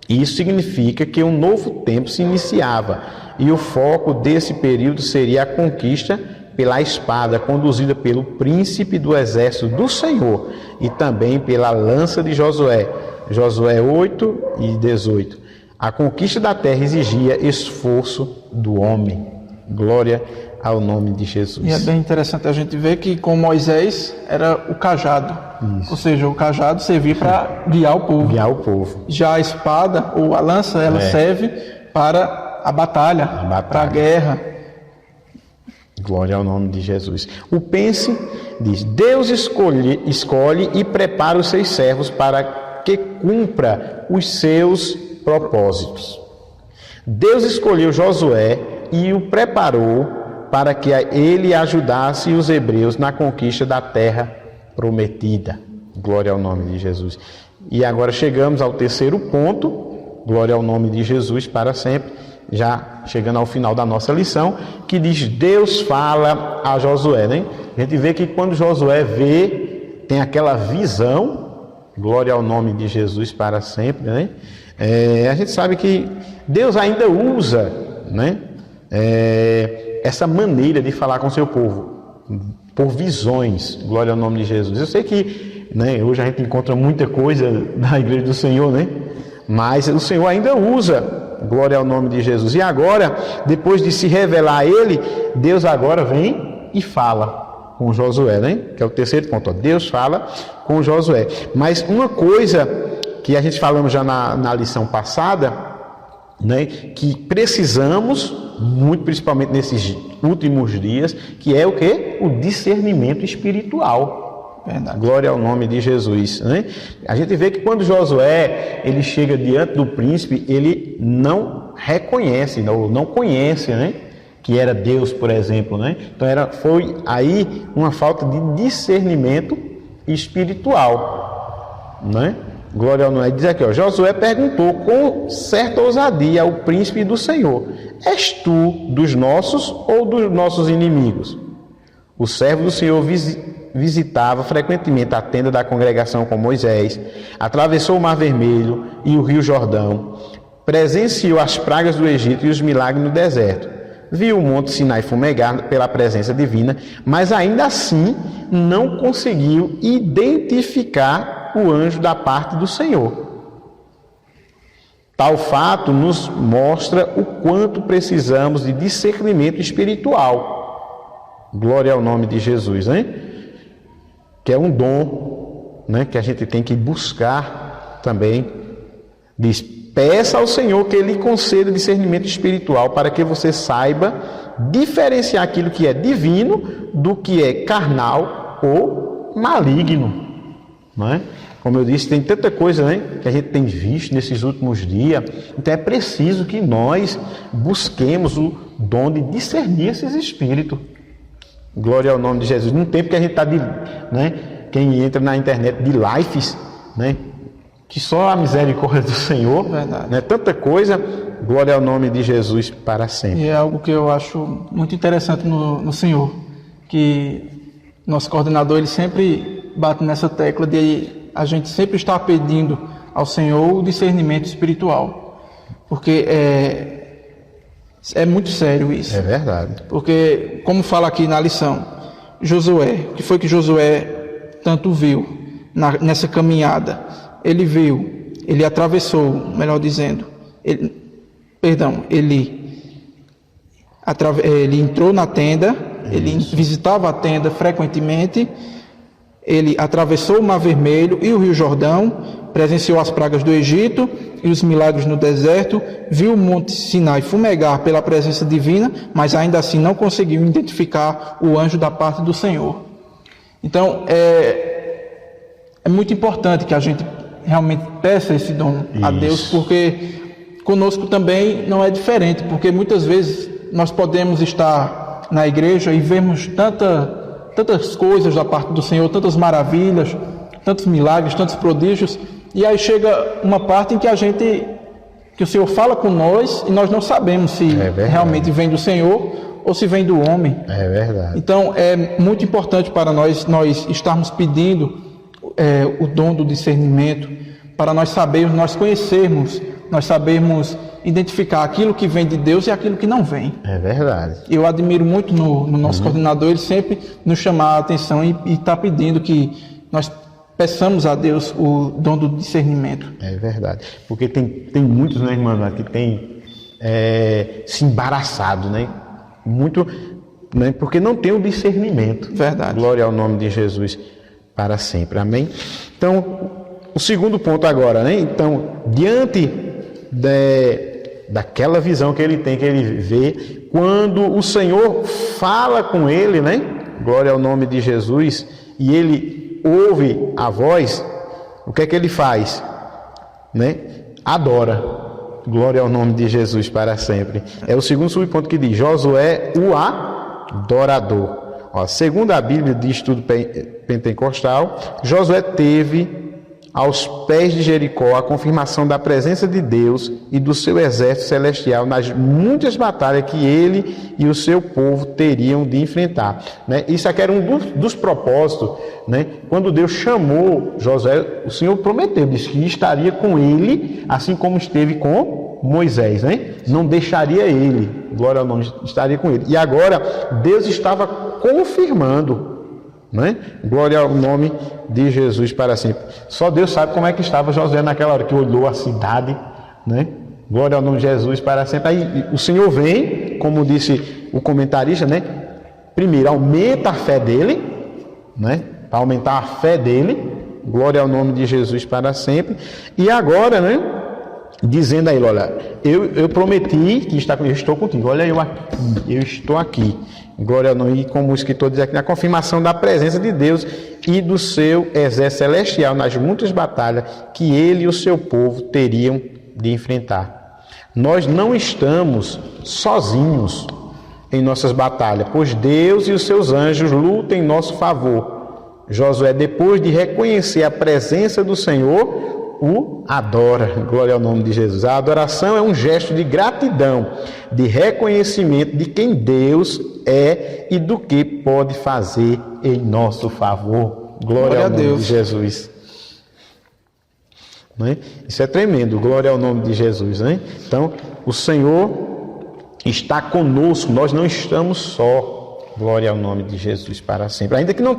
Isso significa que um novo tempo se iniciava e o foco desse período seria a conquista pela espada conduzida pelo príncipe do exército do Senhor e também pela lança de Josué. Josué 8 e 18. A conquista da terra exigia esforço do homem. Glória ao nome de Jesus. E é bem interessante a gente ver que com Moisés era o cajado. Isso. Ou seja, o cajado servia para guiar o povo. Guiar o povo. Já a espada ou a lança, ela serve para a batalha, para a guerra. Glória ao nome de Jesus. O pense diz: Deus escolhe e prepara os seus servos para que cumpra os seus propósitos. Deus escolheu Josué e o preparou para que ele ajudasse os hebreus na conquista da terra prometida. Glória ao nome de Jesus. E agora chegamos ao terceiro ponto, glória ao nome de Jesus para sempre, já chegando ao final da nossa lição, que diz: Deus fala a Josué, né? A gente vê que quando Josué tem aquela visão, glória ao nome de Jesus para sempre, né? A gente sabe que Deus ainda usa, né? Essa maneira de falar com seu povo, por visões, glória ao nome de Jesus. Eu sei que, né, hoje a gente encontra muita coisa na igreja do Senhor, né? Mas o Senhor ainda usa, glória ao nome de Jesus. E agora, depois de se revelar a ele, Deus agora vem e fala com Josué, né? Que é o terceiro ponto. Deus fala com Josué. Mas uma coisa que a gente falamos já na lição passada, né? Que precisamos, muito principalmente nesses últimos dias, que é o quê? O discernimento espiritual. Verdade. Glória ao nome de Jesus, né? A gente vê que quando Josué ele chega diante do príncipe, ele não reconhece, não conhece, né? Que era Deus, por exemplo, né? Então foi aí uma falta de discernimento espiritual, né? Glória ao nome. Diz aqui, ó, Josué perguntou com certa ousadia ao príncipe do Senhor: és tu dos nossos ou dos nossos inimigos? O servo do Senhor visitava frequentemente a tenda da congregação com Moisés, atravessou o Mar Vermelho e o Rio Jordão, presenciou as pragas do Egito e os milagres no deserto, viu o monte Sinai fumegar pela presença divina, mas ainda assim não conseguiu identificar o anjo da parte do Senhor. Tal fato nos mostra o quanto precisamos de discernimento espiritual. Glória ao nome de Jesus, né? Que é um dom, né? Que a gente tem que buscar também. Diz: peça ao Senhor que Ele conceda discernimento espiritual para que você saiba diferenciar aquilo que é divino do que é carnal ou maligno, não é? Como eu disse, tem tanta coisa, né, que a gente tem visto nesses últimos dias. Então é preciso que nós busquemos o dom de discernir esses espíritos. Glória ao nome de Jesus. Num tempo que a gente está né, quem entra na internet de lives, né, que só a misericórdia do Senhor, né, tanta coisa, glória ao nome de Jesus para sempre. E é algo que eu acho muito interessante no Senhor, que nosso coordenador ele sempre bate nessa tecla de a gente sempre estar pedindo ao Senhor o discernimento espiritual, porque é muito sério isso. É verdade. Porque, como fala aqui na lição, Josué, o que foi que Josué tanto viu nessa caminhada? Ele viu, ele atravessou, melhor dizendo, ele entrou na tenda, ele visitava a tenda frequentemente, ele atravessou o Mar Vermelho e o Rio Jordão, presenciou as pragas do Egito e os milagres no deserto, viu o monte Sinai fumegar pela presença divina, mas ainda assim não conseguiu identificar o anjo da parte do Senhor. Então, é muito importante que a gente realmente peça esse dom a Deus, porque conosco também não é diferente, porque muitas vezes nós podemos estar na igreja e vermos tantas coisas da parte do Senhor, tantas maravilhas, tantos milagres, tantos prodígios, e aí chega uma parte em que o Senhor fala com nós e nós não sabemos se realmente vem do Senhor ou se vem do homem. É verdade. Então é muito importante para nós estarmos pedindo o dom do discernimento, para nós sabermos, nós conhecermos, nós sabermos identificar aquilo que vem de Deus e aquilo que não vem. É verdade. Eu admiro muito no nosso coordenador, ele sempre nos chama a atenção e está pedindo que nós peçamos a Deus o dom do discernimento. É verdade. Porque tem muitos, né, irmão, que tem se embaraçado, né? Muito, né? Porque não tem o discernimento. Verdade. Glória ao nome de Jesus para sempre. Amém? Então, o segundo ponto agora, né? Então, diante daquela visão que ele tem, que ele vê, quando o Senhor fala com ele, né? Glória ao nome de Jesus, e ele ouve a voz, o que é que ele faz? Né? Adora. Glória ao nome de Jesus para sempre. É o segundo subponto que diz: Josué, o adorador. Ó, segundo a Bíblia de Estudo Pentecostal, Josué teve aos pés de Jericó a confirmação da presença de Deus e do seu exército celestial nas muitas batalhas que ele e o seu povo teriam de enfrentar, né? Isso aqui era um dos propósitos, né? Quando Deus chamou Josué, o Senhor prometeu, disse que estaria com ele, assim como esteve com Moisés, né? Não deixaria ele, glória ao nome, estaria com ele. E agora Deus estava confirmando, né? Glória ao nome de Jesus para sempre. Só Deus sabe como é que estava Josué naquela hora que olhou a cidade, né? Glória ao nome de Jesus para sempre. Aí o Senhor vem, como disse o comentarista, né? Primeiro aumenta a fé dele, né? Para aumentar a fé dele. Glória ao nome de Jesus para sempre. E agora, né? Dizendo a ele: olha, eu prometi que eu estou contigo. Olha, eu estou aqui. Glória ao nome, como o escritor diz aqui, na confirmação da presença de Deus e do seu exército celestial nas muitas batalhas que ele e o seu povo teriam de enfrentar. Nós não estamos sozinhos em nossas batalhas, pois Deus e os seus anjos lutam em nosso favor. Josué, depois de reconhecer a presença do Senhor, o adora. Glória ao nome de Jesus. A adoração é um gesto de gratidão, de reconhecimento de quem Deus é e do que pode fazer em nosso favor. Glória ao nome de Jesus. Né? Isso é tremendo. Glória ao nome de Jesus. Né? Então, o Senhor está conosco. Nós não estamos só. Glória ao nome de Jesus para sempre. Ainda que não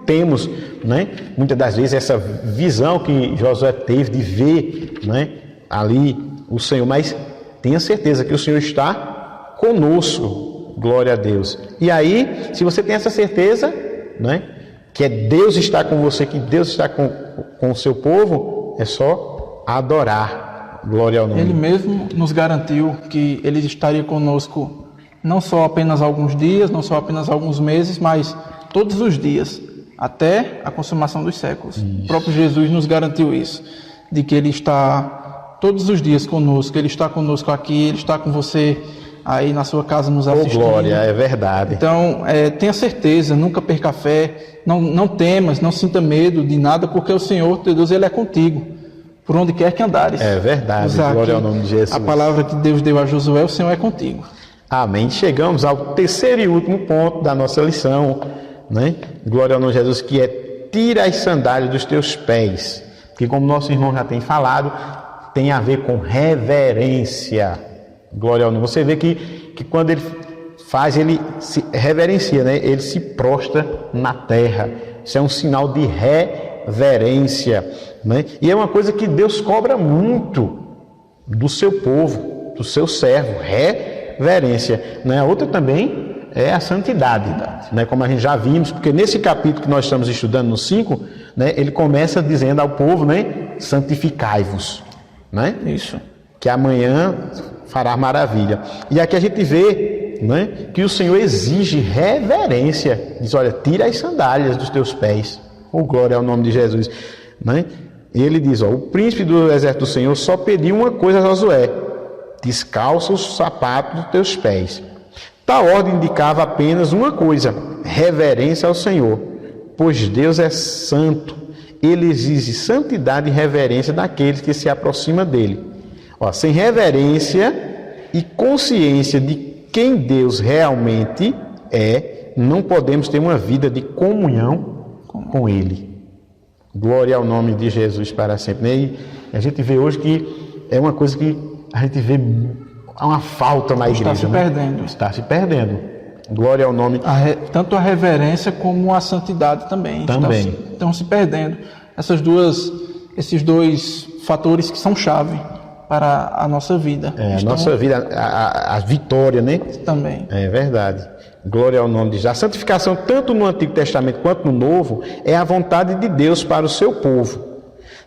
temos, né, muitas das vezes essa visão que Josué teve de ver, né, ali o Senhor, mas tenha certeza que o Senhor está conosco. Glória a Deus. E aí, se você tem essa certeza, né, que é Deus está com você, que Deus está com o seu povo, é só adorar. Glória ao nome. Ele mesmo nos garantiu que Ele estaria conosco não só apenas alguns dias, não só apenas alguns meses, mas todos os dias, até a consumação dos séculos. Isso. O próprio Jesus nos garantiu isso, de que Ele está todos os dias conosco, Ele está conosco aqui, Ele está com você aí na sua casa nos assistindo. Oh, glória, é verdade. Então, tenha certeza, nunca perca a fé, não temas, não sinta medo de nada, porque o Senhor, teu Deus, Ele é contigo, por onde quer que andares. É verdade, glória ao nome de Jesus. A palavra que Deus deu a Josué, o Senhor é contigo. Amém. Chegamos ao terceiro e último ponto da nossa lição, né? Glória ao nome de Jesus, que é: tira as sandálias dos teus pés. Que, como nosso irmão já tem falado, tem a ver com reverência. Glória ao nome. Você vê que quando ele faz, ele se reverencia, né? Ele se prostra na terra. Isso é um sinal de reverência, né? E é uma coisa que Deus cobra muito do seu povo, do seu servo. Reverência, né? A outra também é a santidade, né? Como a gente já vimos, porque nesse capítulo que nós estamos estudando, no 5, né, ele começa dizendo ao povo, né, santificai-vos, né? Isso. Que amanhã fará maravilha. E aqui a gente vê, né, que o Senhor exige reverência. Diz: olha, tira as sandálias dos teus pés. Oh, glória ao nome de Jesus, né? E ele diz: ó, o príncipe do exército do Senhor só pediu uma coisa a Josué: descalça os sapatos dos teus pés. Tal ordem indicava apenas uma coisa: reverência ao Senhor, pois Deus é santo. Ele exige santidade e reverência daqueles que se aproximam dele. Ó, sem reverência e consciência de quem Deus realmente é, não podemos ter uma vida de comunhão com Ele. Glória ao nome de Jesus para sempre. E a gente vê hoje que é uma coisa que a gente vê uma falta na igreja. Está se perdendo. Está se perdendo. Glória ao nome. Tanto a reverência como a santidade também. Estão se perdendo. Esses dois fatores que são chave para a nossa vida. A nossa vida, a vitória, né? Também. É verdade. Glória ao nome de Jesus. A santificação, tanto no Antigo Testamento quanto no Novo, é a vontade de Deus para o seu povo.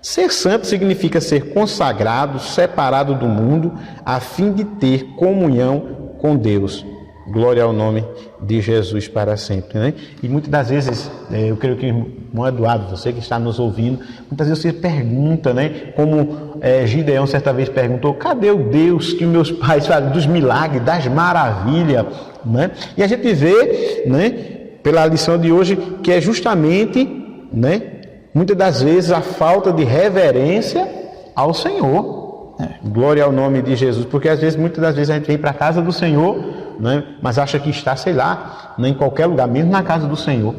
Ser santo significa ser consagrado, separado do mundo, a fim de ter comunhão com Deus. Glória ao nome de Jesus para sempre, né? E muitas das vezes, eu creio que, irmão Eduardo, você que está nos ouvindo, muitas vezes você pergunta, né? Como Gideão certa vez perguntou, cadê o Deus que meus pais fazem dos milagres, das maravilhas, né? E a gente vê, né, pela lição de hoje, que é justamente, né, muitas das vezes a falta de reverência ao Senhor. Glória ao nome de Jesus, porque às vezes, muitas das vezes a gente vem para a casa do Senhor, né, mas acha que está, sei lá, né, em qualquer lugar, mesmo na casa do Senhor,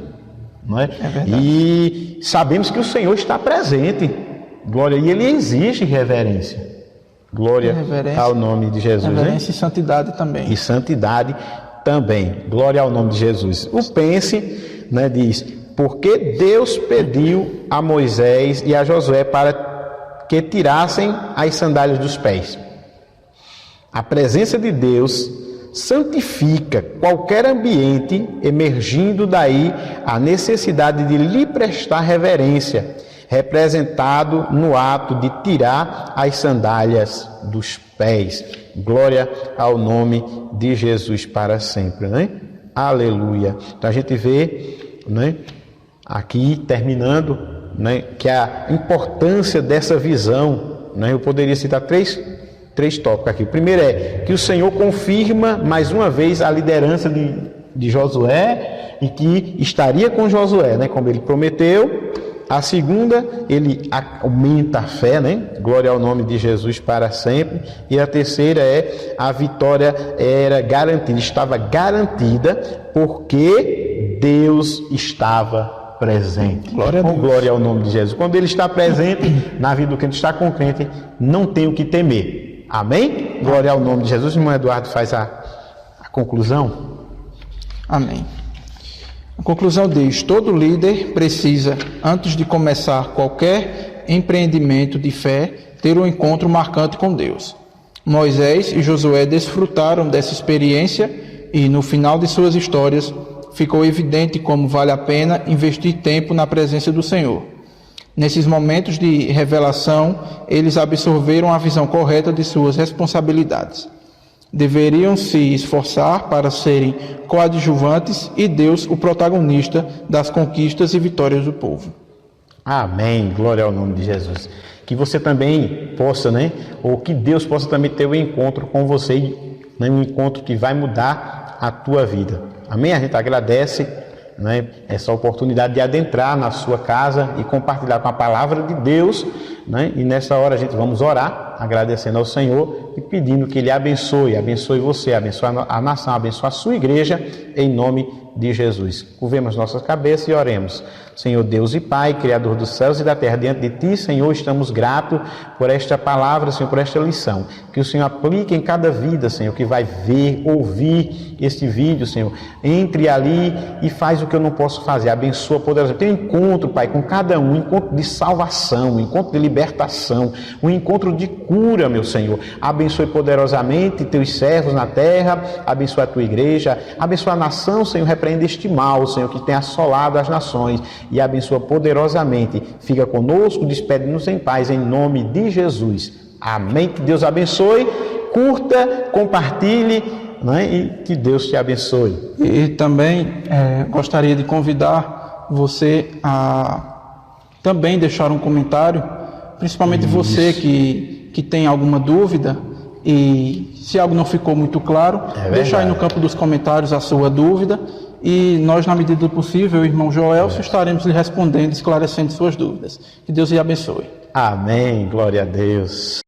não é? E sabemos que o Senhor está presente, glória, e Ele exige reverência. Glória ao nome de Jesus. Reverência, né? E santidade também. E santidade também. Glória ao nome de Jesus. O Pense, né, diz, porque Deus pediu a Moisés e a Josué para que tirassem as sandálias dos pés. A presença de Deus santifica qualquer ambiente, emergindo daí a necessidade de lhe prestar reverência, representado no ato de tirar as sandálias dos pés. Glória ao nome de Jesus para sempre, né? Aleluia. Então a gente vê, né, aqui terminando, né, que a importância dessa visão, né, eu poderia citar três tópicos aqui. O primeiro é que o Senhor confirma mais uma vez a liderança de Josué e que estaria com Josué, né, como ele prometeu. A segunda, ele aumenta a fé, né? Glória ao nome de Jesus para sempre. E a terceira é a vitória era garantida, estava garantida porque Deus estava presente. Glória ao nome de Jesus. Quando Ele está presente na vida do crente, está com o crente, não tem o que temer. Amém? Glória ao nome de Jesus. O irmão Eduardo faz a conclusão. Amém. A conclusão diz: todo líder precisa, antes de começar qualquer empreendimento de fé, ter um encontro marcante com Deus. Moisés e Josué desfrutaram dessa experiência e, no final de suas histórias, ficou evidente como vale a pena investir tempo na presença do Senhor. Nesses momentos de revelação, eles absorveram a visão correta de suas responsabilidades. Deveriam se esforçar para serem coadjuvantes e Deus o protagonista das conquistas e vitórias do povo. Amém. Glória ao nome de Jesus. Que você também possa, né, ou que Deus possa também ter um encontro com você, né, um encontro que vai mudar a tua vida. Amém? A gente agradece, né, essa oportunidade de adentrar na sua casa e compartilhar com a palavra de Deus, né? E nessa hora a gente vamos orar, agradecendo ao Senhor e pedindo que Ele abençoe você, abençoe a nação, abençoe a sua igreja, em nome de Jesus. Curvemos nossas cabeças e oremos. Senhor Deus e Pai, Criador dos céus e da terra, diante de Ti, Senhor, estamos gratos por esta palavra, Senhor, por esta lição. Que o Senhor aplique em cada vida, Senhor, que vai ver, ouvir este vídeo, Senhor. Entre ali e faz o que eu não posso fazer. Abençoa poderosamente. Tem um encontro, Pai, com cada um encontro de salvação, um encontro de libertação, um encontro de cura, meu Senhor. Abençoe poderosamente Teus servos na terra, abençoa a Tua igreja, abençoa a nação, Senhor, repreende este mal, Senhor, que tem assolado as nações, e abençoa poderosamente. Fica conosco, despede-nos em paz, em nome de Jesus. Amém. Que Deus abençoe, curta, compartilhe, né? E que Deus te abençoe. E também gostaria de convidar você a também deixar um comentário, principalmente você que tem alguma dúvida, e se algo não ficou muito claro, deixa aí no campo dos comentários a sua dúvida, e nós, na medida do possível, o irmão Joel, estaremos lhe respondendo, esclarecendo suas dúvidas. Que Deus lhe abençoe. Amém. Glória a Deus.